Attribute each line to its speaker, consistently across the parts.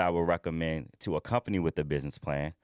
Speaker 1: I would recommend to accompany with the business plan.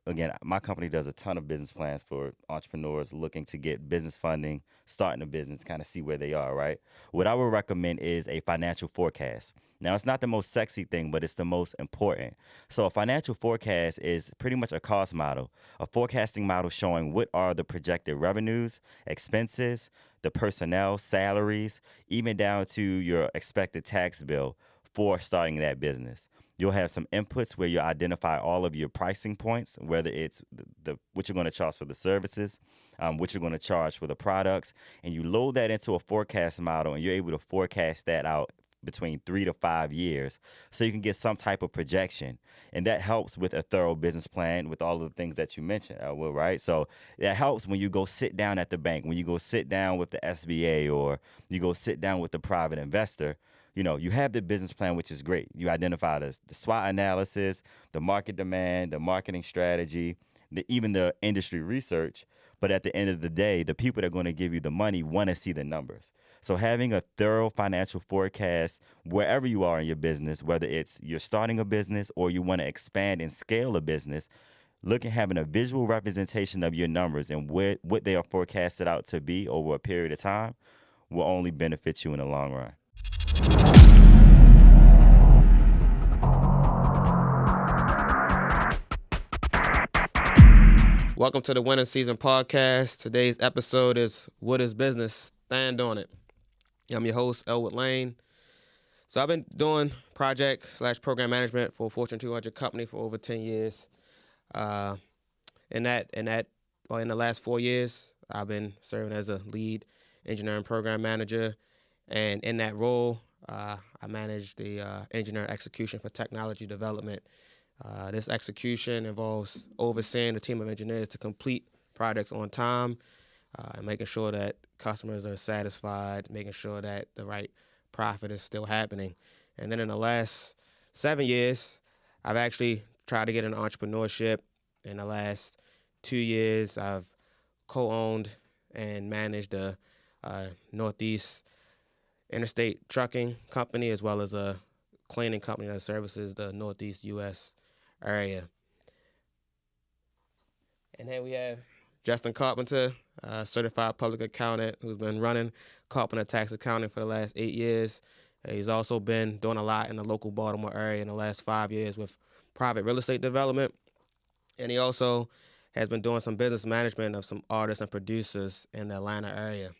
Speaker 1: Again, my company does a ton of business plans for entrepreneurs looking to get business funding, starting a business, kind of see where they are, right? What I would recommend is a financial forecast. Now, it's not the most sexy thing, but it's the most important. So, a financial forecast is pretty much a cost model, a forecasting model showing what are the projected revenues, expenses, the personnel, salaries, even down to your expected tax bill for starting that business. You'll have some inputs where you identify all of your pricing points, whether it's what you're going to charge for the services, what you're going to charge for the products, and you load that into a forecast model, and you're able to forecast that out between 3 to 5 years, so you can get some type of projection, and that helps with a thorough business plan with all of the things that you mentioned, Will. Right? So that helps when you go sit down at the bank, when you go sit down with the SBA, or you go sit down with the private investor. You have the business plan, which is great. You identify the SWOT analysis, the market demand, the marketing strategy, even the industry research. But at the end of the day, the people that are going to give you the money want to see the numbers. So having a thorough financial forecast wherever you are in your business, whether it's you're starting a business or you want to expand and scale a business, look at having a visual representation of your numbers and what they are forecasted out to be over a period of time will only benefit you in the long run.
Speaker 2: Welcome to the Winning Season Podcast. Today's episode is What is Business? Stand on it. I'm your host, Elwood Lane. So I've been doing project/program management for a Fortune 200 company for over 10 years. Uh, in the last 4 years, I've been serving as a lead engineering program manager. And in that role, I manage the engineering execution for technology development. This execution involves overseeing a team of engineers to complete projects on time, and making sure that customers are satisfied, making sure that the right profit is still happening. And then in the last 7 years, I've actually tried to get into entrepreneurship. In the last 2 years, I've co-owned and managed a Northeast interstate trucking company as well as a cleaning company that services the Northeast U.S. area. And then we have Justin Carpenter, certified public accountant who's been running Carpenter Tax Accounting for the last 8 years. He's also been doing a lot in the local Baltimore area in the last 5 years with private real estate development. And he also has been doing some business management of some artists and producers in the Atlanta area.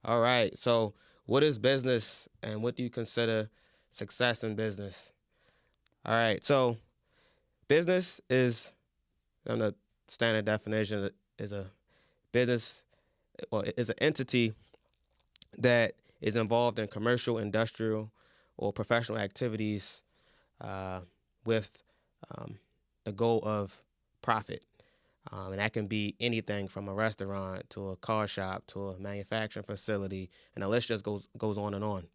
Speaker 2: All right, so what is business and what do you consider success in business? All right, so business is, on the standard definition, is a business or is an entity that is involved in commercial, industrial, or professional activities with the goal of profit. And that can be anything from a restaurant to a car shop to a manufacturing facility, and the list just goes on and on.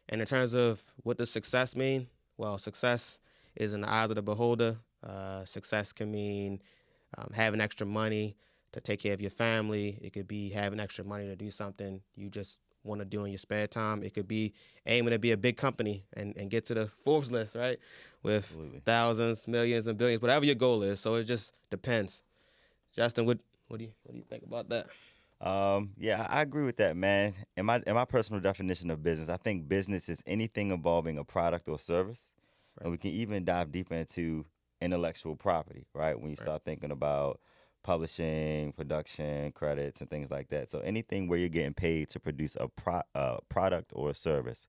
Speaker 2: And in terms of what does success mean? Well, success is in the eyes of the beholder. Success can mean having extra money to take care of your family. It could be having extra money to do something you just want to do in your spare time. It could be aiming to be a big company and get to the Forbes list, right? With
Speaker 1: Absolutely.
Speaker 2: thousands, millions, and billions, whatever your goal is. So it just depends. Justin, what do you think about that?
Speaker 1: Yeah, I agree with that, man. In my personal definition of business, I think business is anything involving a product or service, and
Speaker 2: Right,
Speaker 1: we can even dive deeper into intellectual property, right? When you
Speaker 2: right,
Speaker 1: start thinking about publishing, production, credits, and things like that. So anything where you're getting paid to produce a product or a service.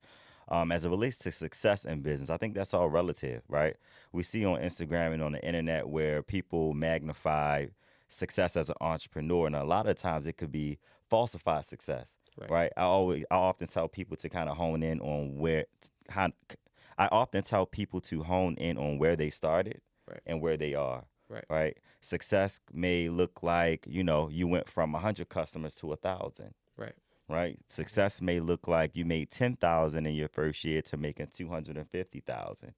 Speaker 1: As it relates to success in business, I think that's all relative, right? We see on Instagram and on the internet where people magnify success as an entrepreneur, and a lot of times it could be falsified success,
Speaker 2: right,
Speaker 1: right? I often tell people to kind of hone in on how I often tell people to hone in on where they started
Speaker 2: right,
Speaker 1: and where they are,
Speaker 2: right,
Speaker 1: right? Success may look like, you went from 100 customers to 1,000,
Speaker 2: right.
Speaker 1: right?
Speaker 2: Mhm.
Speaker 1: Success may look like you made 10,000 in your first year to making 250,000.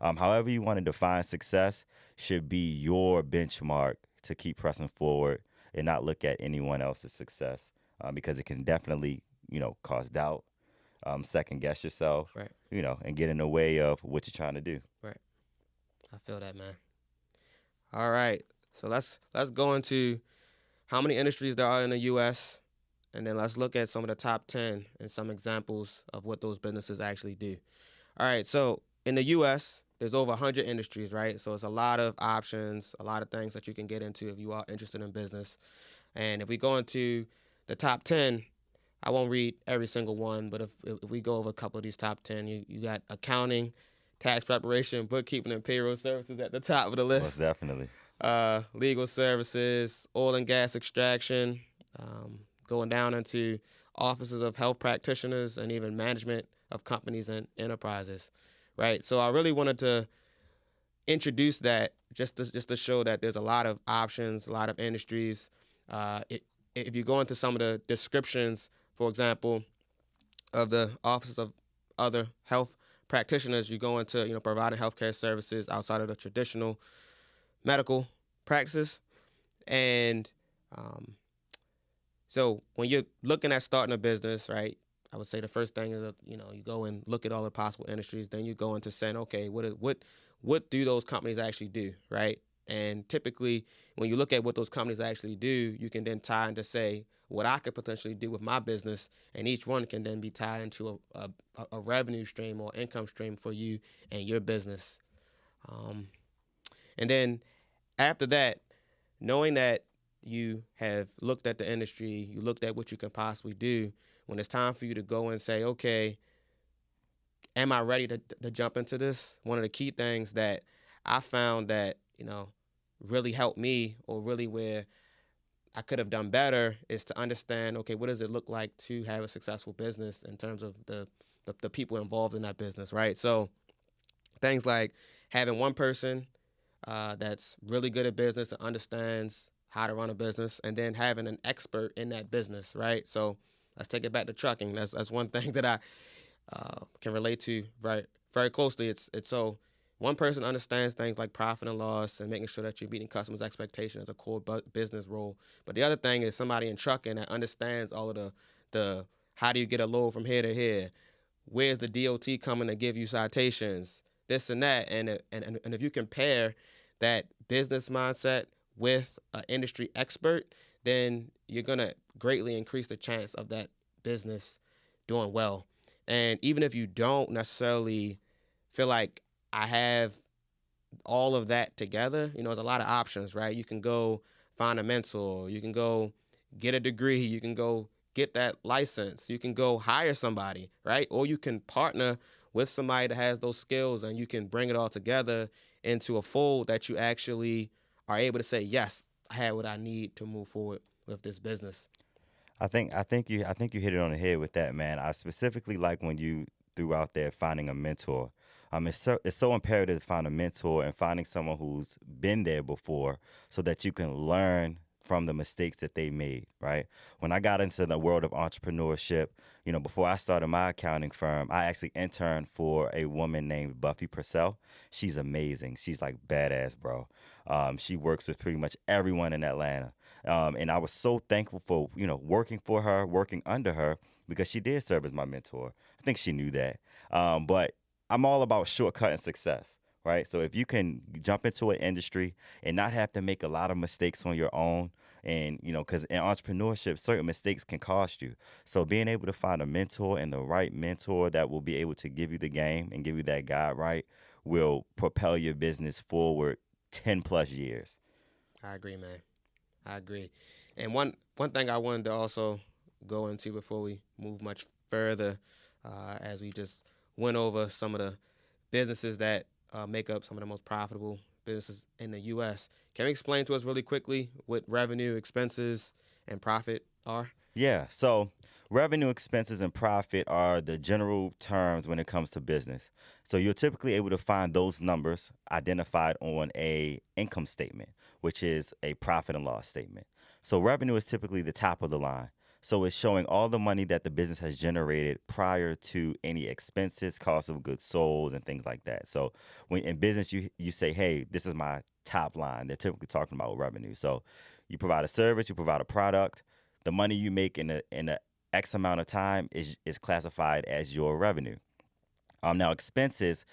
Speaker 1: However you want to define success should be your benchmark to keep pressing forward and not look at anyone else's success, because it can definitely, cause doubt. second guess yourself,
Speaker 2: Right.
Speaker 1: and get in the way of what you're trying to do.
Speaker 2: Right. I feel that, man. All right. So let's go into how many industries there are in the U.S. and then let's look at some of the top 10 and some examples of what those businesses actually do. All right. So in the U.S., there's over 100 industries, right? So it's a lot of options, a lot of things that you can get into if you are interested in business. And if we go into the top 10, I won't read every single one, but if we go over a couple of these top 10, you got accounting, tax preparation, bookkeeping, and payroll services at the top of the
Speaker 1: Most
Speaker 2: list.
Speaker 1: definitely.
Speaker 2: Legal services, oil and gas extraction, going down into offices of health practitioners and even management of companies and enterprises, right? So I really wanted to introduce that just to show that there's a lot of options, a lot of industries. If you go into some of the descriptions, for example, of the offices of other health practitioners, you go into providing healthcare services outside of the traditional medical practices, and so when you're looking at starting a business, right? I would say the first thing is you go and look at all the possible industries. Then you go into saying, okay, what do those companies actually do, right? And typically, when you look at what those companies actually do, you can then tie into say what I could potentially do with my business, and each one can then be tied into a revenue stream or income stream for you and your business. And then after that, knowing that you have looked at the industry, you looked at what you can possibly do, when it's time for you to go and say, okay, am I ready to jump into this? One of the key things that I found that, really helped me, or really where I could have done better, is to understand, okay, what does it look like to have a successful business in terms of the people involved in that business, right? So things like having one person that's really good at business and understands how to run a business, and then having an expert in that business, right? So let's take it back to trucking. That's one thing that I can relate to very very closely. It's so one person understands things like profit and loss and making sure that you're meeting customers' expectations as a core business role. But the other thing is somebody in trucking that understands all of the how do you get a load from here to here? Where's the DOT coming to give you citations? This and that, and if you compare that business mindset with an industry expert, then you're gonna greatly increase the chance of that business doing well. And even if you don't necessarily feel like I have all of that together, there's a lot of options, right? You can go find a mentor, you can go get a degree, you can go get that license, you can go hire somebody, right? Or you can partner with somebody that has those skills, and you can bring it all together into a fold that you actually are able to say, yes, I have what I need to move forward with this business.
Speaker 1: I think you hit it on the head with that, man. I specifically like when you threw out there finding a mentor. It's so imperative to find a mentor and finding someone who's been there before, so that you can learn from the mistakes that they made. Right. When I got into the world of entrepreneurship, before I started my accounting firm, I actually interned for a woman named Buffy Purcell. She's amazing. She's like badass, bro. She works with pretty much everyone in Atlanta. And I was so thankful for, working for her, working under her, because she did serve as my mentor. I think she knew that. But I'm all about shortcutting success, right? So if you can jump into an industry and not have to make a lot of mistakes on your own, and, because in entrepreneurship, certain mistakes can cost you. So being able to find a mentor, and the right mentor that will be able to give you the game and give you that guide, right, will propel your business forward 10 plus years.
Speaker 2: I agree, man. I agree. And one thing I wanted to also go into before we move much further, as we just went over some of the businesses that make up some of the most profitable businesses in the U.S. Can you explain to us really quickly what revenue, expenses, and profit are?
Speaker 1: Yeah. So revenue, expenses, and profit are the general terms when it comes to business. So you're typically able to find those numbers identified on a income statement, which is a profit and loss statement. So revenue is typically the top of the line. So it's showing all the money that the business has generated prior to any expenses, cost of goods sold, and things like that. So when in business you say, hey, this is my top line, they're typically talking about revenue. So you provide a service, you provide a product, the money you make in the X amount of time is classified as your revenue. Now expenses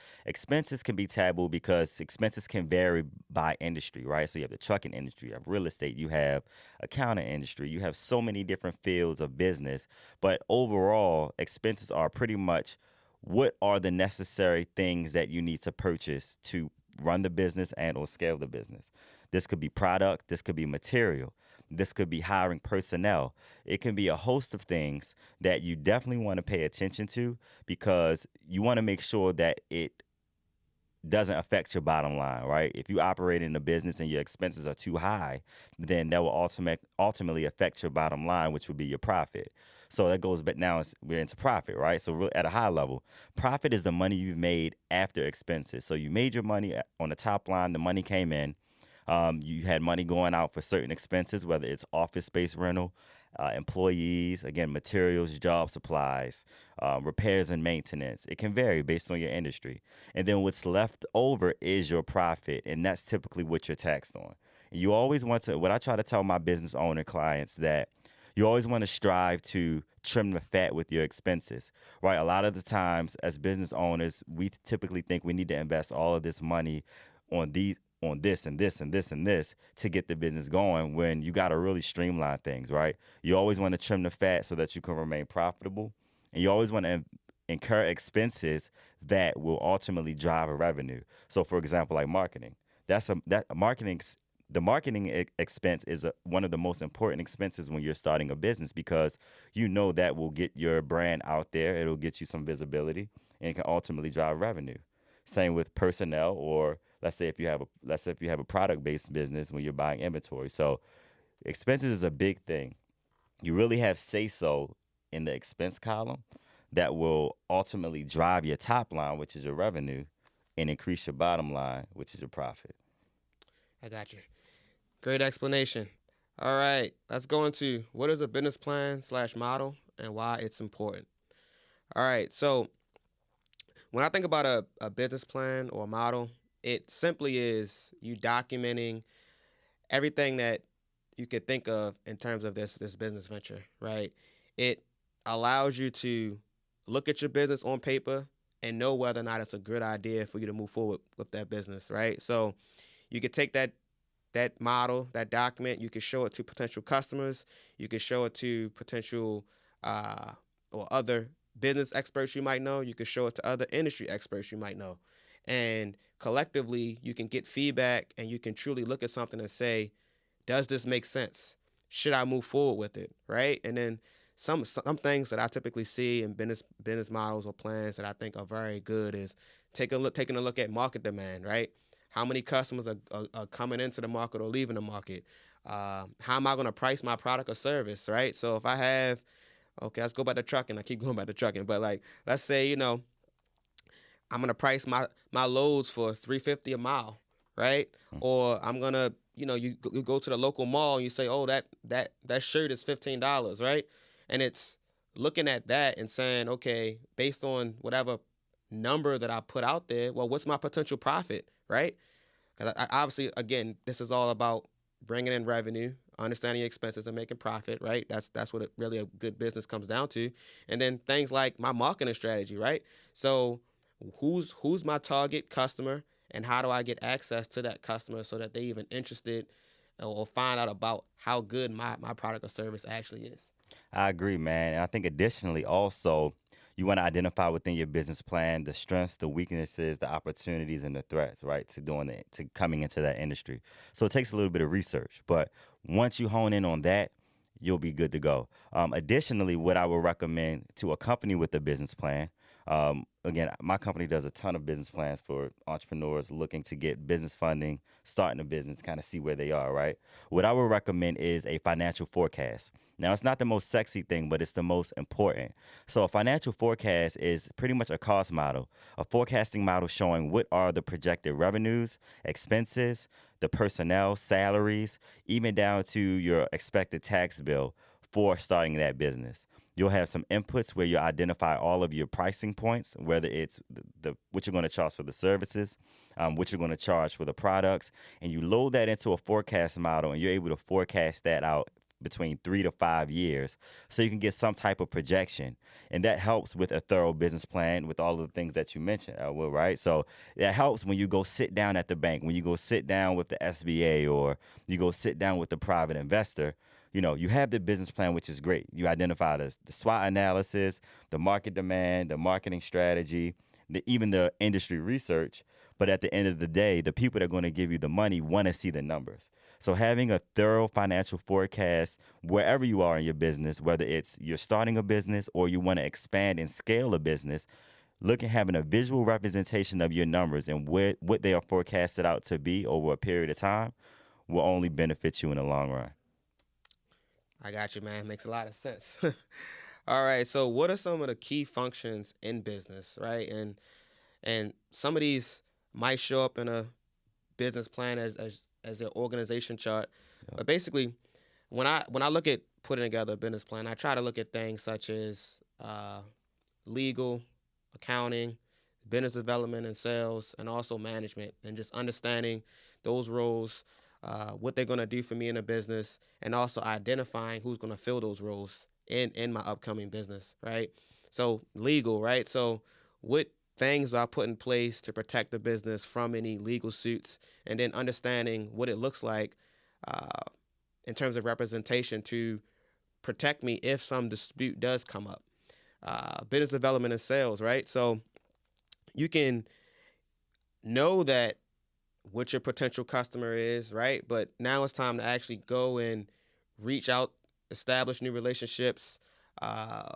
Speaker 1: can be taboo because expenses can vary by industry, right? So you have the trucking industry, you have real estate, you have accounting industry, you have so many different fields of business. But overall, expenses are pretty much what are the necessary things that you need to purchase to run the business and or scale the business. This could be product, this could be material, this could be hiring personnel. It can be a host of things that you definitely want to pay attention to because you want to make sure that it doesn't affect your bottom line, right? If you operate in a business and your expenses are too high, then that will ultimately affect your bottom line, which would be your profit. So that goes, but now we're into profit, right? So at a high level, profit is the money you've made after expenses. So you made your money on the top line, the money came in. You had money going out for certain expenses, whether it's office space rental, employees, again, materials, job supplies, repairs and maintenance. It can vary based on your industry. And then what's left over is your profit, and that's typically what you're taxed on. And you always want to, what I try to tell my business owner clients that you always want to strive to trim the fat with your expenses, right? A lot of the times as business owners, we typically think we need to invest all of this money on this and this and this and this to get the business going when you got to really streamline things, right? You always want to trim the fat so that you can remain profitable. And you always want to incur expenses that will ultimately drive a revenue. So for example, like marketing, the marketing expense is one of the most important expenses when you're starting a business because you know that will get your brand out there. It'll get you some visibility and it can ultimately drive revenue. Same with personnel, or let's say if you have a product based business when you're buying inventory. So expenses is a big thing. You really have say so in the expense column that will ultimately drive your top line, which is your revenue, and increase your bottom line, which is your profit.
Speaker 2: I got you. Great explanation. All right, let's go into what is a business plan / model and why it's important. All right, so when I think about a business plan or a model, it simply is you documenting everything that you could think of in terms of this business venture, right? It allows you to look at your business on paper and know whether or not it's a good idea for you to move forward with that business, right? So you could take that model, that document, you could show it to potential customers, you could show it to potential or other business experts you might know, you could show it to other industry experts you might know. And collectively, you can get feedback and you can truly look at something and say, does this make sense? Should I move forward with it, right? And then some things that I typically see in business models or plans that I think are very good is taking a look at market demand, right? How many customers are coming into the market or leaving the market? How am I going to price my product or service, right? So if I have, okay, let's go back to trucking. I keep going back to trucking, but like, let's say, I'm going to price my loads for $3.50 a mile, right? Or I'm going to, you go to the local mall and you say, oh, that shirt is $15, right? And it's looking at that and saying, okay, based on whatever number that I put out there, well, what's my potential profit, right? Because obviously, again, this is all about bringing in revenue, understanding your expenses, and making profit, right? That's what really a good business comes down to. And then things like my marketing strategy, right? So who's my target customer, and how do I get access to that customer so that they even interested or find out about how good my product or service actually is.
Speaker 1: I agree, man. And I think additionally, also, you want to identify within your business plan the strengths, the weaknesses, the opportunities, and the threats, right, to coming into that industry. So it takes a little bit of research, but once you hone in on that, you'll be good to go. Additionally, what I would recommend to accompany with the business plan. Again, my company does a ton of business plans for entrepreneurs looking to get business funding, starting a business, kind of see where they are, right? What I would recommend is a financial forecast. Now, it's not the most sexy thing, but it's the most important. So a financial forecast is pretty much a cost model, a forecasting model showing what are the projected revenues, expenses, the personnel, salaries, even down to your expected tax bill for starting that business. You'll have some inputs where you identify all of your pricing points, whether it's what you're going to charge for the services, what you're going to charge for the products, and you load that into a forecast model, and you're able to forecast that out between 3 to 5 years, so you can get some type of projection, and that helps with a thorough business plan with all of the things that you mentioned, Will, right? So that helps when you go sit down at the bank, when you go sit down with the SBA, or you go sit down with the private investor. You have the business plan, which is great. You identify the SWOT analysis, the market demand, the marketing strategy, even the industry research. But at the end of the day, the people that are going to give you the money want to see the numbers. So having a thorough financial forecast wherever you are in your business, whether it's you're starting a business or you want to expand and scale a business, having a visual representation of your numbers and what they are forecasted out to be over a period of time will only benefit you in the long run.
Speaker 2: I got you, man. Makes a lot of sense. All right. So, what are some of the key functions in business, right? And some of these might show up in a business plan as an organization chart.
Speaker 1: Yeah.
Speaker 2: But basically, when I look at putting together a business plan, I try to look at things such as legal, accounting, business development and sales, and also management, and just understanding those roles, what they're going to do for me in a business, and also identifying who's going to fill those roles in my upcoming business, right? So legal, right? So what things do I put in place to protect the business from any legal suits, and then understanding what it looks like uh, in terms of representation to protect me if some dispute does come up. Business development and sales, right? So you can know that what your potential customer is, right? But now it's time to actually go and reach out, establish new relationships, uh,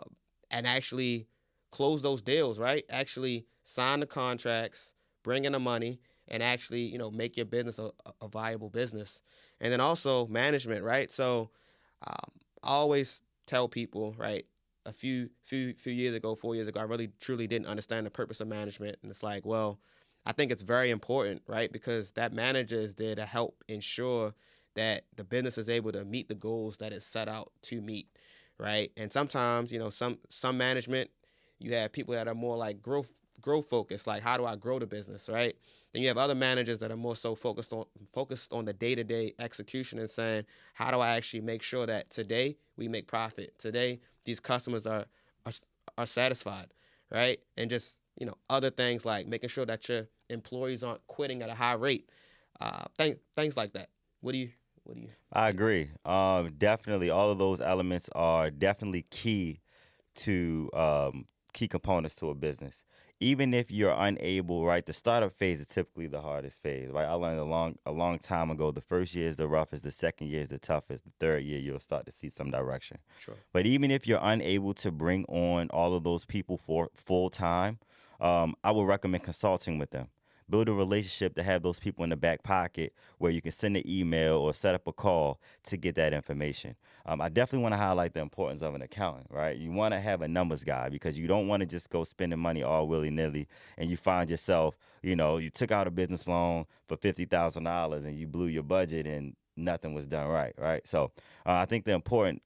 Speaker 2: and actually close those deals, right? Actually sign the contracts, bring in the money, and actually, make your business a viable business. And then also management, right? So I always tell people, right? A few years ago, 4 years ago, I really truly didn't understand the purpose of management, and it's like, well, I think it's very important, right? Because that manager is there to help ensure that the business is able to meet the goals that it's set out to meet, right? And sometimes, some management, you have people that are more like growth focused, like how do I grow the business, right? Then you have other managers that are more so focused on the day-to-day execution and saying, how do I actually make sure that today we make profit? Today these customers are satisfied, right? And just other things like making sure that your employees aren't quitting at a high rate, things like that. What do you?
Speaker 1: I agree. Definitely, all of those elements are definitely to key components to a business. Even if you're unable, right? The startup phase is typically the hardest phase, right? I learned a long time ago. The first year is the roughest. The second year is the toughest. The third year you'll start to see some direction.
Speaker 2: Sure.
Speaker 1: But even if you're unable to bring on all of those people for full time, I would recommend consulting with them. Build a relationship to have those people in the back pocket where you can send an email or set up a call to get that information. I definitely want to highlight the importance of an accountant, right? You want to have a numbers guy because you don't want to just go spending money all willy-nilly and you find yourself, you took out a business loan for $50,000 and you blew your budget and nothing was done right? So I think the importance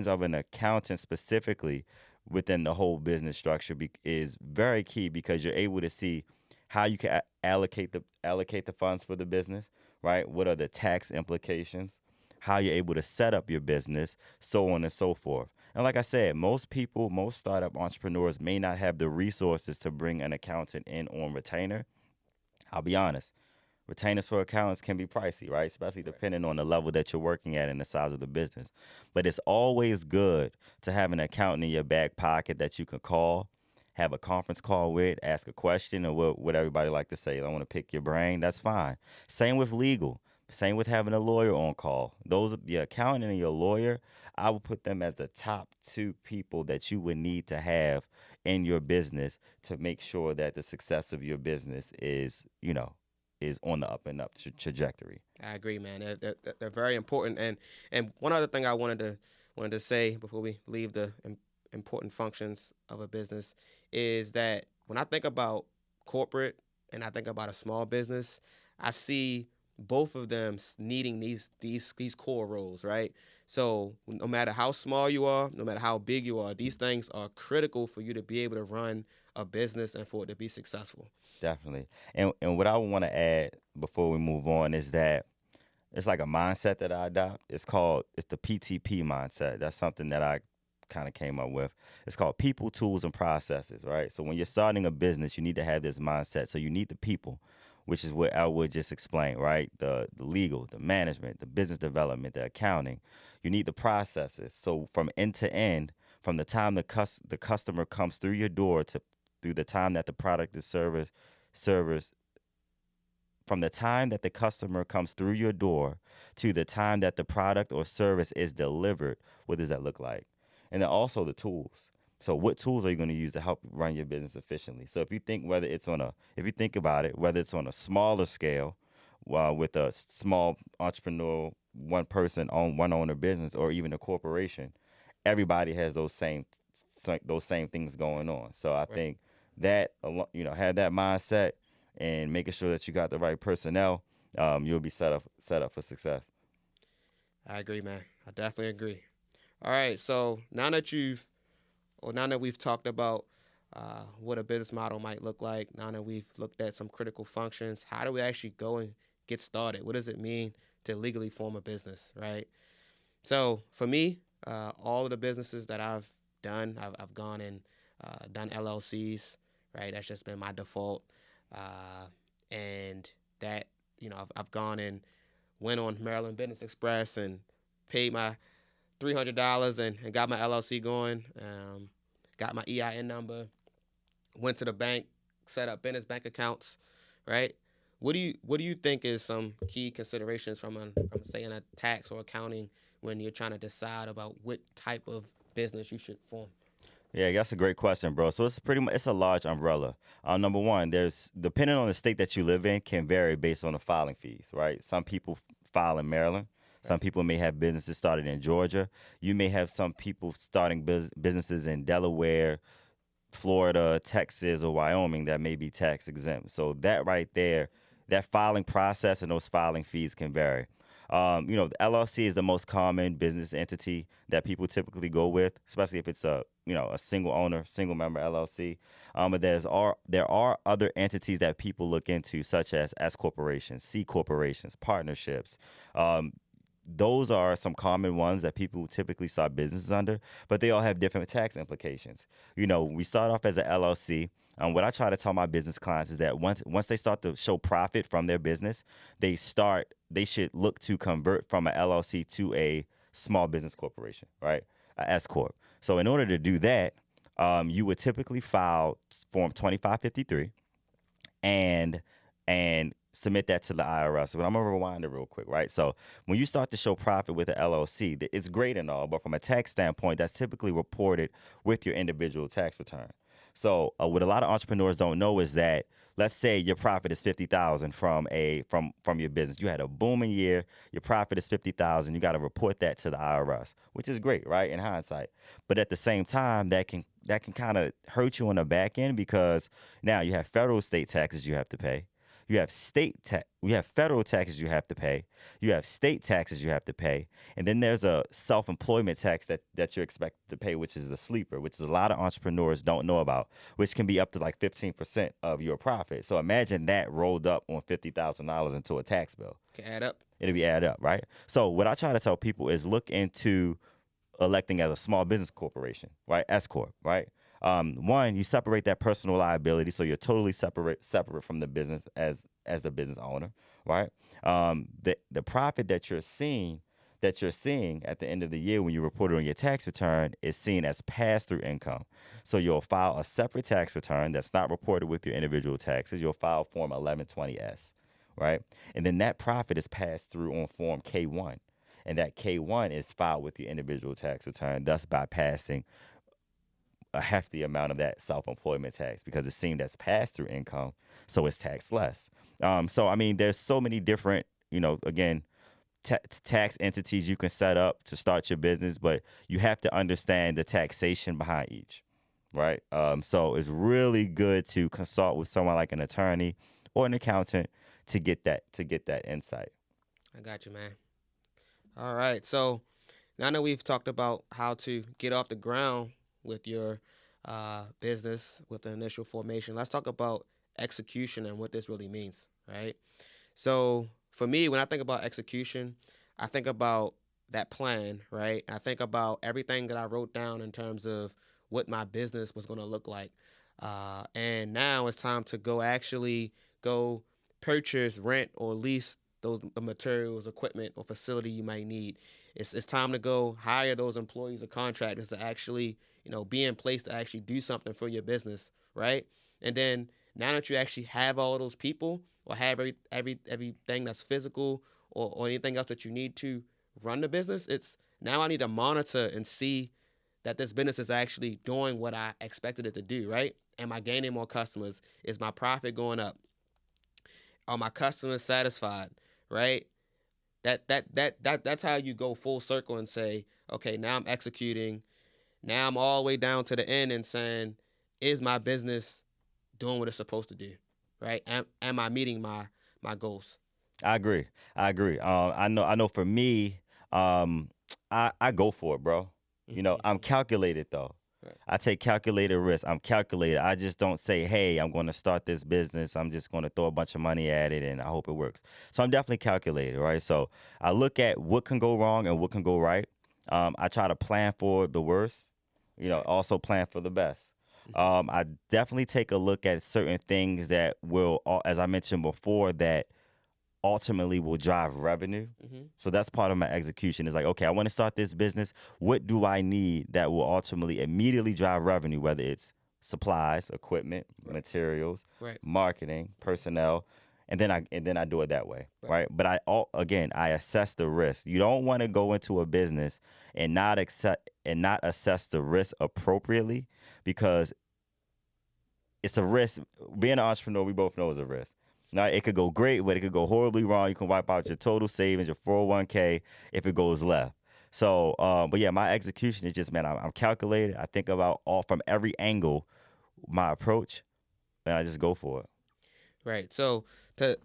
Speaker 1: of an accountant specifically within the whole business structure is very key because you're able to see how you can allocate the funds for the business, right? What are the tax implications? How you're able to set up your business, so on and so forth. And like I said, most startup entrepreneurs may not have the resources to bring an accountant in on retainer. I'll be honest. Retainers for accountants can be pricey, right? Especially depending on the level that you're working at and the size of the business. But it's always good to have an accountant in your back pocket that you can call, have a conference call with, ask a question, or what everybody like to say. I want to pick your brain. That's fine. Same with legal. Same with having a lawyer on call. The accountant and your lawyer, I would put them as the top two people that you would need to have in your business to make sure that the success of your business is on the up and up trajectory.
Speaker 2: I agree, man. They're very important. And one other thing I wanted to say before we leave the important functions of a business is that when I think about corporate and I think about a small business, I see both of them needing these core roles, right? So no matter how small you are, no matter how big you are, these things are critical for you to be able to run a business and for it to be successful.
Speaker 1: Definitely. And what I want to add before we move on is that it's like a mindset that I adopt. It's the PTP mindset. That's something that I kind of came up with. It's called people, tools, and processes, right? So when you're starting a business, you need to have this mindset. So you need the people, which is what Elwood just explained, right? The legal, the management, the business development, the accounting. You need the processes. So from end to end, from the time the customer comes through your door to through the time that the product is service from the time that the customer comes through your door to the time that the product or service is delivered, what does that look like? And then also the tools. So what tools are you going to use to help run your business efficiently? So if you think about it, whether it's on a smaller scale, with a small entrepreneur, one person own one owner business, or even a corporation, everybody has those same things going on. So I
Speaker 2: Right.
Speaker 1: think that have that mindset and making sure that you got the right personnel, you'll be set up for success.
Speaker 2: I agree, man. I definitely agree. All right. So now that we've talked about what a business model might look like, now that we've looked at some critical functions, how do we actually go and get started? What does it mean to legally form a business, right? So for me, all of the businesses that I've done, I've gone and done LLCs, right? That's just been my default, and that I've gone and went on Maryland Business Express and paid my $300 and got my LLC going. Got my EIN number. Went to the bank, set up business bank accounts, right? What do you think is some key considerations from saying a tax or accounting when you're trying to decide about what type of business you should form?
Speaker 1: Yeah, that's a great question, bro. So it's pretty much it's a large umbrella. Number one, there's depending on the state that you live in can vary based on the filing fees, right? Some people file in Maryland. Some
Speaker 2: Right.
Speaker 1: people may have businesses started in Georgia. You may have some people starting businesses in Delaware, Florida, Texas, or Wyoming that may be tax exempt. So that right there, that filing process and those filing fees can vary. The LLC is the most common business entity that people typically go with, especially if it's a single owner, single member LLC. But there are other entities that people look into, such as S corporations, C corporations, partnerships. Um, those are some common ones that people typically start businesses under, but they all have different tax implications. We start off as an LLC. What I try to tell my business clients is that once they start to show profit from their business, they should look to convert from an LLC to a small business corporation, right? A S corp. So in order to do that, you would typically file Form 2553 and submit that to the IRS. But I'm gonna rewind it real quick, right? So when you start to show profit with an LLC, it's great and all, but from a tax standpoint, that's typically reported with your individual tax return. So what a lot of entrepreneurs don't know is that, let's say your profit is 50,000 from your business. You had a booming year. Your profit is 50,000. You got to report that to the IRS, which is great, right? In hindsight, but at the same time, that can kind of hurt you on the back end because now you have federal state taxes you have to pay. You have federal taxes you have to pay. You have state taxes you have to pay. And then there's a self-employment tax that you're expected to pay, which is the sleeper, which is a lot of entrepreneurs don't know about, which can be up to like 15% of your profit. So imagine that rolled up on $50,000 into a tax bill.
Speaker 2: Can add up.
Speaker 1: It'll be added up, right? So what I try to tell people is look into electing as a small business corporation, right? S corp, right? One, you separate that personal liability, so you're totally separate from the business as the business owner, right? The profit that you're seeing at the end of the year when you report it on your tax return is seen as pass-through income. So you'll file a separate tax return that's not reported with your individual taxes. You'll file Form 1120S, right? And then that profit is passed through on Form K1, and that K1 is filed with your individual tax return, thus bypassing a hefty amount of that self-employment tax because it's seen as pass-through income, so it's taxed less. So I mean, there's so many different, again, tax entities you can set up to start your business, but you have to understand the taxation behind each, right? So it's really good to consult with someone like an attorney or an accountant to get that insight.
Speaker 2: I got you, man. All right. So now that we've talked about how to get off the ground with your business with the initial formation, let's talk about execution and what this really means, right? So for me, when I think about execution, I think about that plan, right? I think about everything that I wrote down in terms of what my business was going to look like. And now it's time to go actually go purchase, rent, or lease those materials, equipment, or facility you might need. It's time to go hire those employees or contractors to actually, be in place to actually do something for your business, right? And then now that you actually have all of those people or have everything that's physical or anything else that you need to run the business, it's now I need to monitor and see that this business is actually doing what I expected it to do, right? Am I gaining more customers? Is my profit going up? Are my customers satisfied? Right? That's how you go full circle and say, okay, now I'm executing. Now I'm all the way down to the end and saying, is my business doing what it's supposed to do? Right? Am I meeting my goals?
Speaker 1: I agree. I agree. I know for me, I go for it, bro. I'm calculated though.
Speaker 2: Right.
Speaker 1: I take calculated risk. I'm calculated. I just don't say, hey, I'm going to start this business. I'm just going to throw a bunch of money at it and I hope it works. So I'm definitely calculated, right? So I look at what can go wrong and what can go right. I try to plan for the worst, also plan for the best. I definitely take a look at certain things that will, as I mentioned before, that ultimately will drive revenue. So that's part of my execution is like, okay, I want to start this business. What do I need that will ultimately immediately drive revenue, whether it's supplies, equipment, materials, marketing, personnel, and then I do it that way, right? But I assess the risk. You don't want to go into a business and not assess the risk appropriately because it's a risk. Being an entrepreneur, we both know is a risk. Now, it could go great, but it could go horribly wrong. You can wipe out your total savings, your 401k, if it goes left. So, but yeah, my execution is just, man, I'm calculated. I think about all from every angle, my approach, and I just go for it.
Speaker 2: Right. So to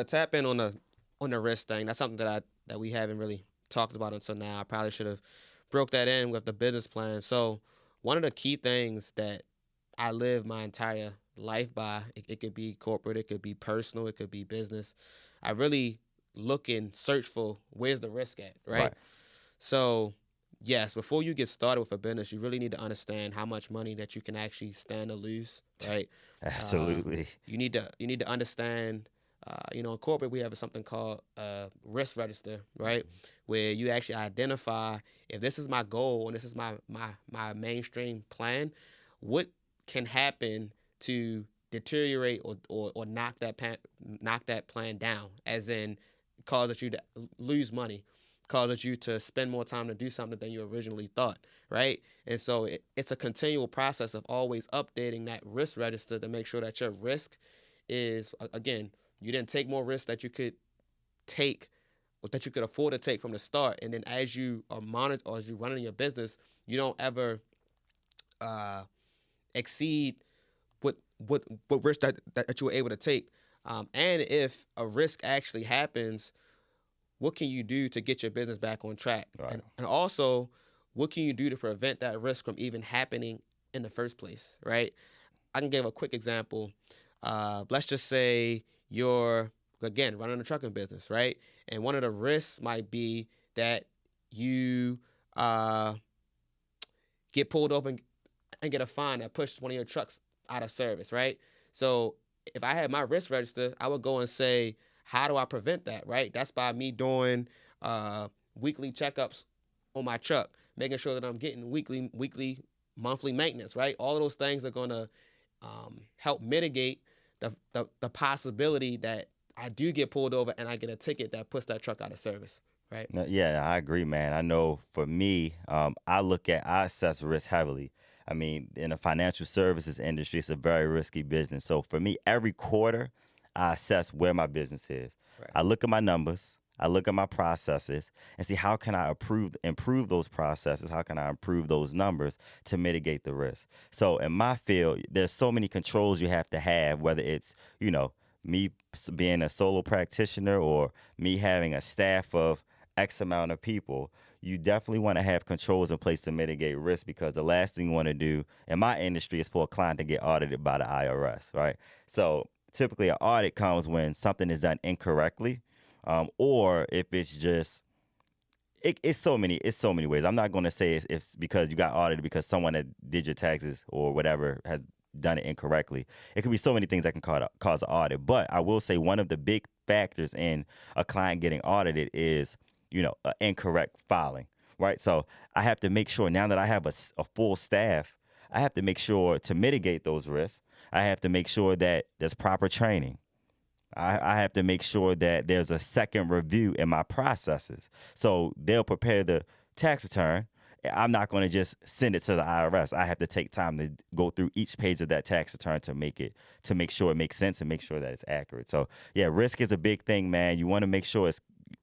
Speaker 2: tap in on the risk thing, that's something that we haven't really talked about until now. I probably should have broke that in with the business plan. So one of the key things that I live my entire life by, it could be corporate, it could be personal, it could be business. I really look and search for where's the risk at, right? So yes, before you get started with a business, you really need to understand how much money that you can actually stand to lose, right?
Speaker 1: Absolutely.
Speaker 2: You need to understand. In corporate, we have something called a risk register, right? Where you actually identify if this is my goal and this is my mainstream plan, what can happen to deteriorate or knock that plan down, as in causes you to lose money, causes you to spend more time to do something than you originally thought, right? And so it's a continual process of always updating that risk register to make sure that your risk is, again, you didn't take more risk that you could take or that you could afford to take from the start. And then as you are monitored or as you're running your business, you don't ever exceed what risk that you were able to take. And if a risk actually happens, what can you do to get your business back on track?
Speaker 1: Right.
Speaker 2: And also, what can you do to prevent that risk from even happening in the first place, right? I can give a quick example. Let's just say you're, again, running a trucking business, right? And one of the risks might be that you get pulled over and get a fine that pushes one of your trucks out of service, right? So if I had my risk register, I would go and say, how do I prevent that, right? That's by me doing weekly checkups on my truck, making sure that I'm getting weekly, monthly maintenance, right? All of those things are going to help mitigate the possibility that I do get pulled over and I get a ticket that puts that truck out of service, right?
Speaker 1: Yeah, I agree, man. I know for me, I assess risk heavily. I mean, in the financial services industry, it's a very risky business. So for me, every quarter, I assess where my business is.
Speaker 2: Right.
Speaker 1: I look at my numbers, I look at my processes, and see how can I improve those processes? How can I improve those numbers to mitigate the risk? So in my field, there's so many controls you have to have, whether it's, me being a solo practitioner or me having a staff of X amount of people. You definitely want to have controls in place to mitigate risk, because the last thing you want to do in my industry is for a client to get audited by the IRS, right? So typically an audit comes when something is done incorrectly. or if it's just it's so many ways. I'm not going to say it's because you got audited because someone that did your taxes or whatever has done it incorrectly. It could be so many things that can cause an audit. But I will say one of the big factors in a client getting audited is, incorrect filing, right? So I have to make sure now that I have a full staff, I have to make sure to mitigate those risks. I have to make sure that there's proper training. I have to make sure that there's a second review in my processes. So they'll prepare the tax return. I'm not going to just send it to the IRS. I have to take time to go through each page of that tax return to make sure it makes sense and make sure that it's accurate. So yeah, risk is a big thing, man. You want to make sure it's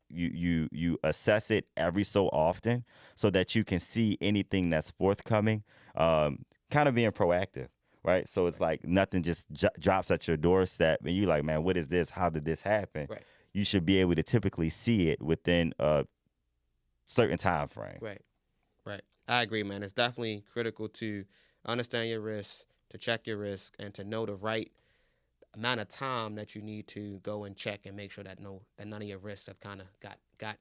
Speaker 1: you assess it every so often so that you can see anything that's forthcoming. Kind of being proactive. Right. So it's like nothing just drops at your doorstep and you're like, man, what is this? How did this happen?
Speaker 2: Right.
Speaker 1: You should be able to typically see it within a certain time frame.
Speaker 2: Right. I agree, man. It's definitely critical to understand your risk, to check your risk, and to know the right amount of time that you need to go and check and make sure that none of your risks have kind of got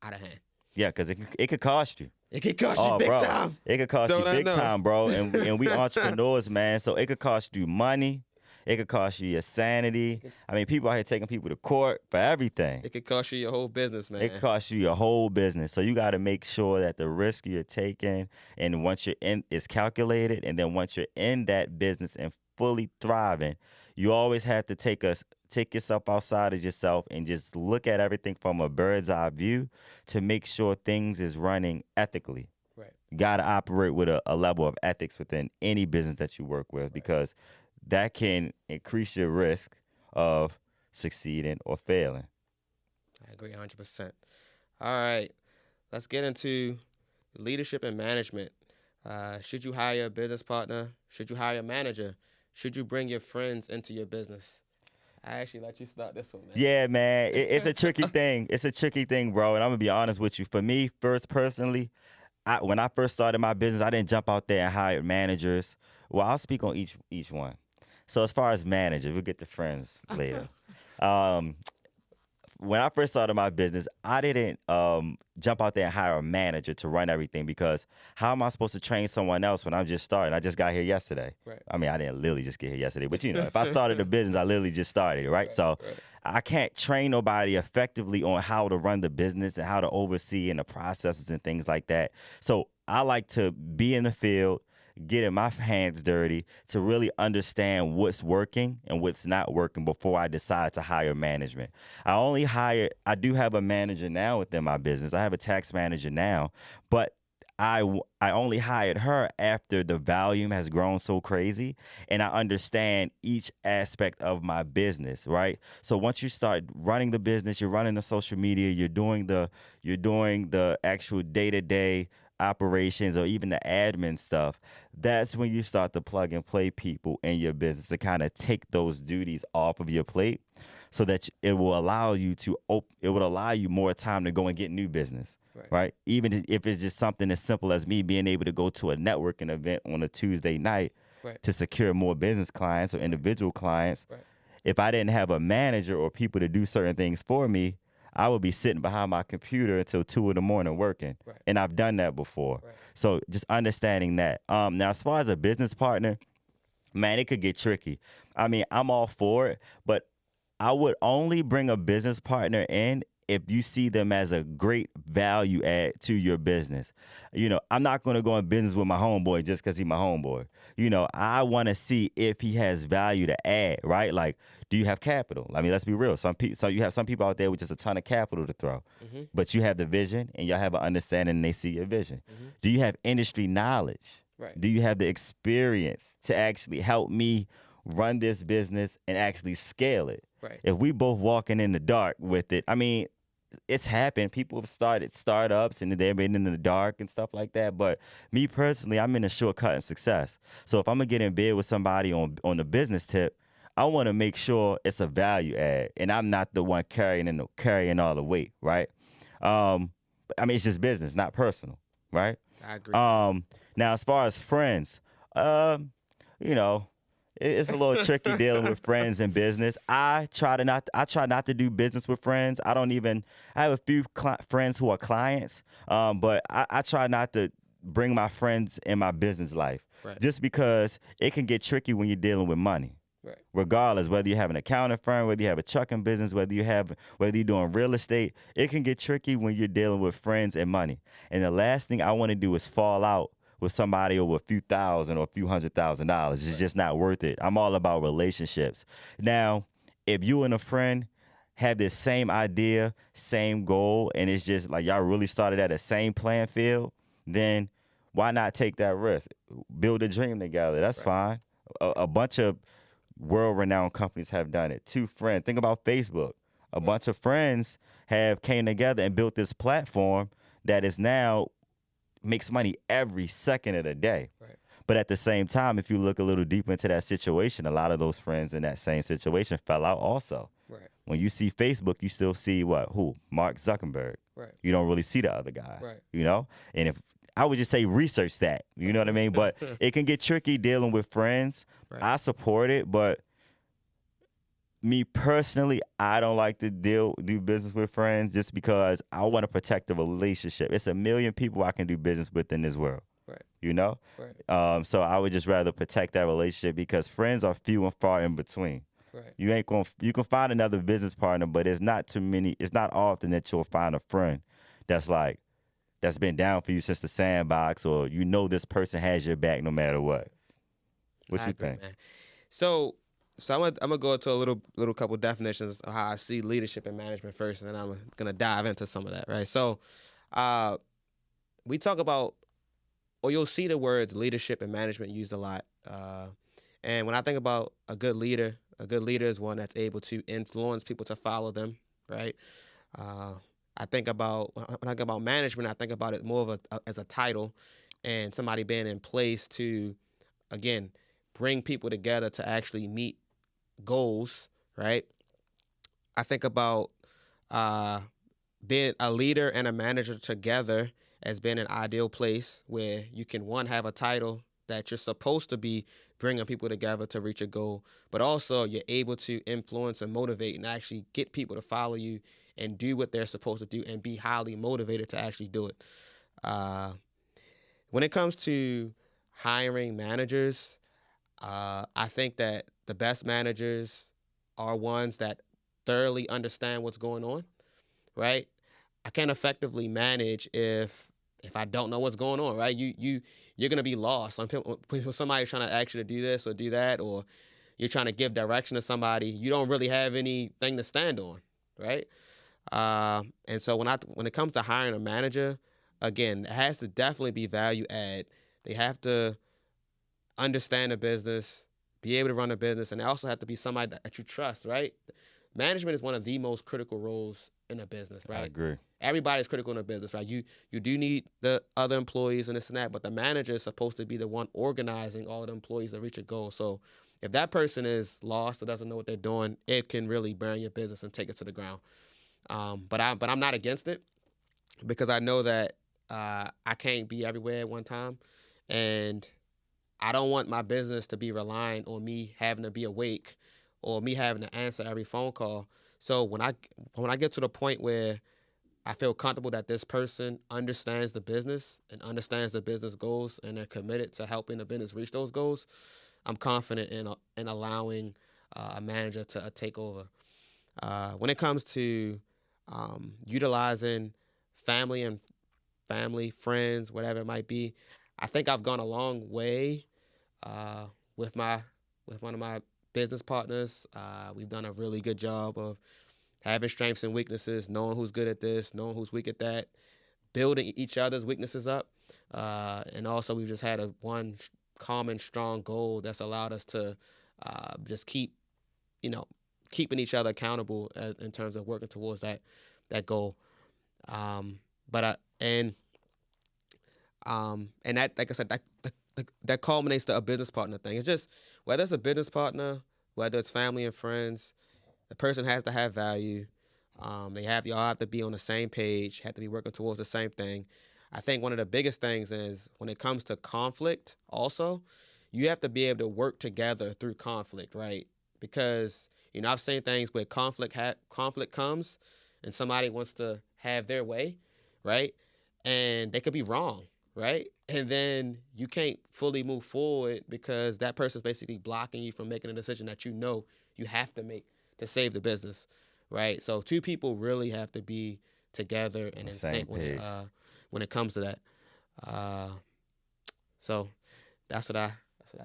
Speaker 2: out of hand.
Speaker 1: Yeah, because it could cost you.
Speaker 2: It could cost you big time.
Speaker 1: It could cost you big time, bro. And we entrepreneurs, man. So it could cost you money. It could cost you your sanity. I mean, people out here taking people to court for everything.
Speaker 2: It could cost you your whole business, man.
Speaker 1: It could cost you your whole business. So you got to make sure that the risk you're taking and once you're in is calculated. And then once you're in that business and fully thriving, you always have to take yourself outside of yourself and just look at everything from a bird's eye view to make sure things is running ethically.
Speaker 2: Right.
Speaker 1: You got to operate with a level of ethics within any business that you work with because that can increase your risk of succeeding or failing.
Speaker 2: I agree 100%. All right. Let's get into leadership and management. Should you hire a business partner? Should you hire a manager? Should you bring your friends into your business? I actually let you start this one, man.
Speaker 1: Yeah, man. It's a tricky thing. It's a tricky thing, bro. And I'm going to be honest with you. For me, personally, when I first started my business, I didn't jump out there and hire managers. Well, I'll speak on each one. So as far as managers, we'll get to friends later. When I first started my business, I didn't jump out there and hire a manager to run everything because how am I supposed to train someone else when I'm just starting? I just got here yesterday.
Speaker 2: Right.
Speaker 1: I mean, I didn't literally just get here yesterday, but if I started a business, I literally just started, right? So I can't train nobody effectively on how to run the business and how to oversee and the processes and things like that. So I like to be in the field, getting my hands dirty to really understand what's working and what's not working before I decide to hire management. I do have a manager now within my business. I have a tax manager now, but I only hired her after the volume has grown so crazy and I understand each aspect of my business, right? So once you start running the business, you're running the social media, you're doing the actual day-to-day operations or even the admin stuff, that's when you start to plug and play people in your business to kind of take those duties off of your plate so that it will allow you more time to go and get new business. Right? Even if it's just something as simple as me being able to go to a networking event on a Tuesday night to secure more business clients or individual clients. Right. If I didn't have a manager or people to do certain things for me, I would be sitting behind my computer until 2 a.m. working. Right. And I've done that before. Right. So just understanding that. Now, as far as a business partner, man, it could get tricky. I mean, I'm all for it, but I would only bring a business partner in if you see them as a great value add to your business. I'm not going to go in business with my homeboy just because he's my homeboy. I want to see if he has value to add, right? Like, do you have capital? I mean, let's be real. So you have some people out there with just a ton of capital to throw, but you have the vision and y'all have an understanding and they see your vision. Do you have industry knowledge? Right. Do you have the experience to actually help me run this business and actually scale it? Right. If we both walking in the dark with it, I mean, it's happened. People have started startups and they've been in the dark and stuff like that. But me personally, I'm in a shortcut in success. So if I'm gonna get in bed with somebody on the business tip, I want to make sure it's a value add, and I'm not the one carrying all the weight, right? I mean, it's just business, not personal, right?
Speaker 2: I agree.
Speaker 1: Now, as far as friends, it's a little tricky dealing with friends in business. I try not to do business with friends. I have a few friends who are clients, but I try not to bring my friends in my business life,
Speaker 2: Right.
Speaker 1: just because it can get tricky when you're dealing with money.
Speaker 2: Right.
Speaker 1: Regardless, whether you have an accounting firm, whether you have a trucking business, whether you're doing real estate, it can get tricky when you're dealing with friends and money. And the last thing I want to do is fall out with somebody over a few thousand or a few $100,000. It's just not worth it. I'm all about relationships. Now, if you and a friend have this same idea, same goal, and it's just like y'all really started at the same playing field, then why not take that risk? Build a dream together. That's fine. A bunch of world-renowned companies have done it. Two friends. Think about Facebook. A bunch of friends have came together and built this platform that is now makes money every second of the day.
Speaker 2: Right.
Speaker 1: But at the same time, if you look a little deeper into that situation, a lot of those friends in that same situation fell out also.
Speaker 2: Right.
Speaker 1: When you see Facebook, you still see who? Mark Zuckerberg.
Speaker 2: Right.
Speaker 1: You don't really see the other guy.
Speaker 2: Right.
Speaker 1: You know? And if I would just say research that. You know what I mean? But it can get tricky dealing with friends.
Speaker 2: Right.
Speaker 1: I support it, but me personally, I don't like to do business with friends just because I want to protect the relationship. It's a million people I can do business with in this world.
Speaker 2: Right.
Speaker 1: You know?
Speaker 2: Right.
Speaker 1: So I would just rather protect that relationship because friends are few and far in between.
Speaker 2: Right.
Speaker 1: You can find another business partner, but it's not too many. It's not often that you'll find a friend that's been down for you since the sandbox, or this person has your back no matter what. What you think?
Speaker 2: Man. So I'm gonna go into a little couple definitions of how I see leadership and management first, and then I'm gonna dive into some of that. Right. So, we talk about, or you'll see the words leadership and management used a lot. And when I think about a good leader is one that's able to influence people to follow them. Right. I think about when I think about management, I think about it more of as a title, and somebody being in place to, again, bring people together to actually meet goals, right? I think about being a leader and a manager together as being an ideal place where you can, one, have a title that you're supposed to be bringing people together to reach a goal, but also you're able to influence and motivate and actually get people to follow you and do what they're supposed to do and be highly motivated to actually do it. When it comes to hiring managers, I think that the best managers are ones that thoroughly understand what's going on, right? I can't effectively manage if I don't know what's going on, right? You're gonna be lost. When somebody's trying to ask you to do this or do that, or you're trying to give direction to somebody, you don't really have anything to stand on, right? And so when it comes to hiring a manager, again, it has to definitely be value add. They have to understand the business, be able to run a business, and they also have to be somebody that you trust, right? Management is one of the most critical roles in a business, right?
Speaker 1: I agree.
Speaker 2: Everybody's critical in a business, right? You do need the other employees and this and that, but the manager is supposed to be the one organizing all the employees to reach a goal. So if that person is lost or doesn't know what they're doing, it can really burn your business and take it to the ground. But I'm not against it, because I know that I can't be everywhere at one time, and I don't want my business to be relying on me having to be awake or me having to answer every phone call. So when I get to the point where I feel comfortable that this person understands the business and understands the business goals and they're committed to helping the business reach those goals, I'm confident in allowing a manager to take over. When it comes to utilizing family, friends, whatever it might be, I think I've gone a long way with one of my business partners. We've done a really good job of having strengths and weaknesses, knowing who's good at this, knowing who's weak at that, building each other's weaknesses up. And also we've just had one common, strong goal that's allowed us to just keeping each other accountable in terms of working towards that goal. And that, like I said, that culminates to a business partner thing. It's just, whether it's a business partner, whether it's family and friends, the person has to have value. Y'all have to be on the same page, have to be working towards the same thing. I think one of the biggest things is when it comes to conflict also, you have to be able to work together through conflict, right? Because I've seen things where conflict comes, and somebody wants to have their way, right? And they could be wrong, right? And then you can't fully move forward because that person's basically blocking you from making a decision that you have to make to save the business, right? So two people really have to be together and in
Speaker 1: Same
Speaker 2: sync
Speaker 1: page.
Speaker 2: when it comes to that. Uh, so that's what I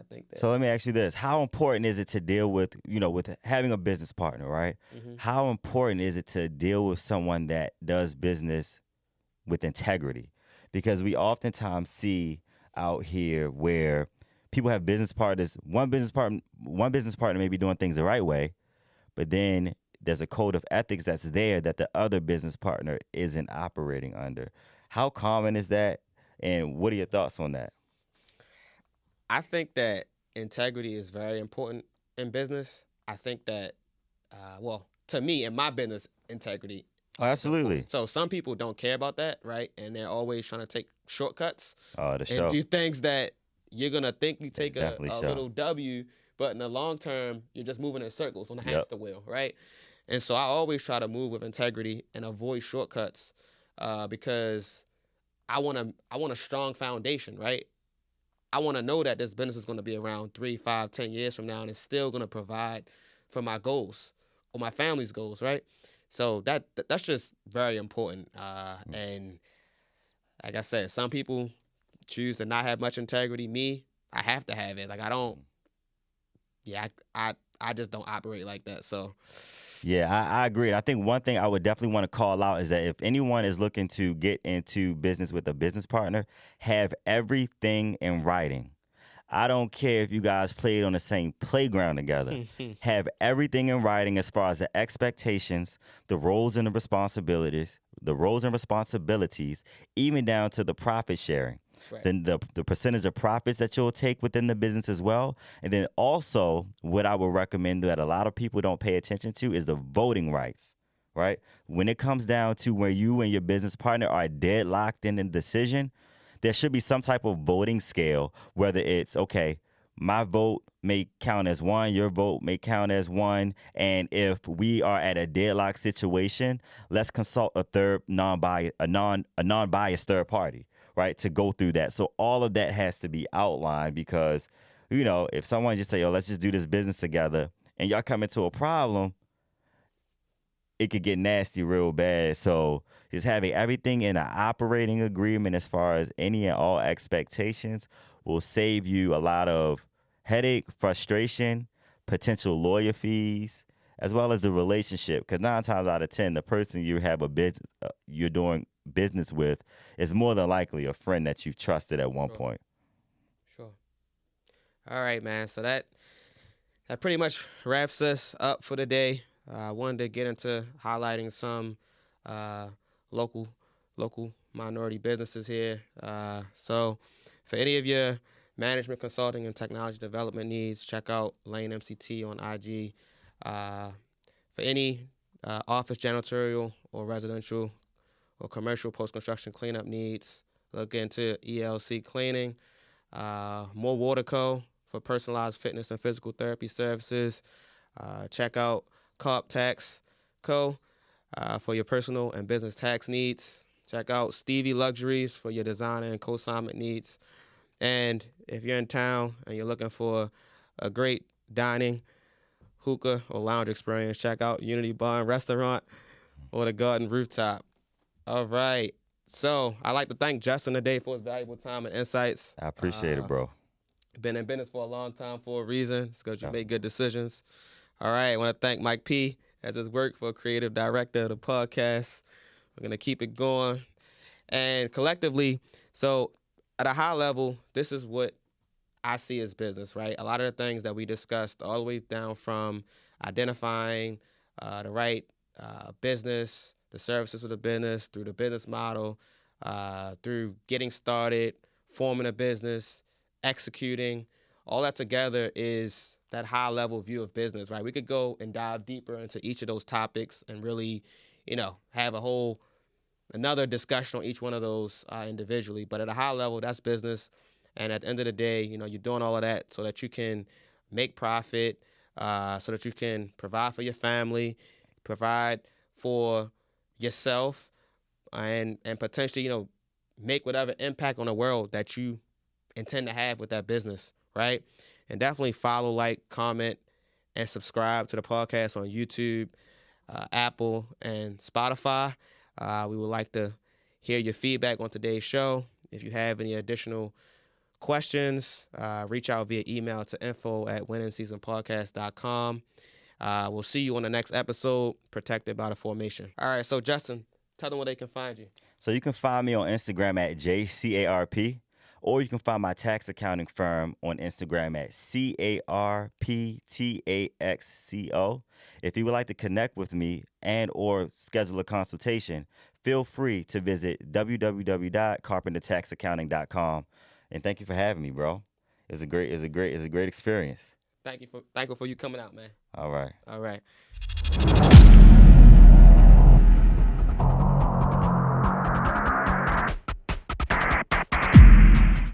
Speaker 2: think that.
Speaker 1: So let me ask you this: how important is it to deal with, with having a business partner, right?
Speaker 2: Mhm.
Speaker 1: How important is it to deal with someone that does business with integrity? Because we oftentimes see out here where people have business partners. One business partner may be doing things the right way, but then there's a code of ethics that's there that the other business partner isn't operating under. How common is that? And what are your thoughts on that?
Speaker 2: I think that integrity is very important in business. I think that, well, to me, in my business, integrity
Speaker 1: Oh,
Speaker 2: is
Speaker 1: absolutely.
Speaker 2: important. So some people don't care about that, right? And they're always trying to take shortcuts
Speaker 1: The
Speaker 2: and
Speaker 1: show.
Speaker 2: do things that you're gonna think you
Speaker 1: They
Speaker 2: take
Speaker 1: definitely
Speaker 2: a
Speaker 1: show.
Speaker 2: little W, but in the long term, you're just moving in circles on a
Speaker 1: Yep.
Speaker 2: hamster wheel, right? And so I always try to move with integrity and avoid shortcuts because I want a strong foundation, right? I want to know that this business is going to be around 3, 5, 10 years from now, and it's still going to provide for my goals or my family's goals, right? So that's just very important. And like I said, some people choose to not have much integrity. Me, I have to have it. Like I don't. Yeah, I just don't operate like that. So
Speaker 1: Yeah, I agree. I think one thing I would definitely want to call out is that if anyone is looking to get into business with a business partner, have everything in writing. I don't care if you guys played on the same playground together. Have everything in writing as far as the expectations, the roles and responsibilities, even down to the profit sharing.
Speaker 2: right,
Speaker 1: Then the percentage of profits that you'll take within the business as well. And then also what I would recommend that a lot of people don't pay attention to is the voting rights, right? When it comes down to where you and your business partner are deadlocked in a decision, there should be some type of voting scale, whether it's, okay, my vote may count as one, your vote may count as one, and if we are at a deadlock situation, let's consult a third non-biased third party, right, to go through that. So all of that has to be outlined because, if someone just say, "Oh, let's just do this business together," and y'all come into a problem, it could get nasty real bad. So just having everything in an operating agreement as far as any and all expectations will save you a lot of headache, frustration, potential lawyer fees, as well as the relationship. Because 9 times out of 10, the person you have you're doing business with is more than likely a friend that you've trusted at one
Speaker 2: sure,
Speaker 1: point.
Speaker 2: sure. All right, man. So that pretty much wraps us up for the day. I wanted to get into highlighting some uh, local local minority businesses here. So for any of your management consulting and technology development needs, check out Lane MCT on IG. Uh, for any office janitorial or residential or commercial post-construction cleanup needs, look into ELC Cleaning. More Water Co. for personalized fitness and physical therapy services. Check out Carp Tax Co. For your personal and business tax needs. Check out Stevie Luxuries for your designer and consignment needs. And if you're in town and you're looking for a great dining, hookah, or lounge experience, check out Unity Bar and Restaurant or the Garden Rooftop. All right. So I'd like to thank Justin today for his valuable time and insights.
Speaker 1: I appreciate it, bro.
Speaker 2: Been in business for a long time for a reason. It's because you
Speaker 1: Yeah.
Speaker 2: make good decisions. All right. I want to thank Mike P. as his work for creative director of the podcast. We're going to keep it going. And collectively, so at a high level, this is what I see as business, right? A lot of the things that we discussed, all the way down from identifying the right business, the services of the business, through the business model, through getting started, forming a business, executing, all that together is that high level view of business, right? We could go and dive deeper into each of those topics and really, have a whole another discussion on each one of those individually. But at a high level, that's business. And at the end of the day, you're doing all of that so that you can make profit, so that you can provide for your family, provide for yourself, and potentially, make whatever impact on the world that you intend to have with that business, right? And definitely follow, like, comment, and subscribe to the podcast on YouTube, Apple, and Spotify. We would like to hear your feedback on today's show. If you have any additional questions, reach out via email to info@winningseasonpodcast.com. We'll see you on the next episode, Protected by the Formation. All right, so Justin, tell them where they can find you.
Speaker 1: So you can find me on Instagram at JCARP, or you can find my tax accounting firm on Instagram at CARPTAXCO. If you would like to connect with me and or schedule a consultation, feel free to visit www.carpentertaxaccounting.com. And thank you for having me, bro. It's a great experience.
Speaker 2: Thankful for you coming out, man.
Speaker 1: All right.
Speaker 2: All right.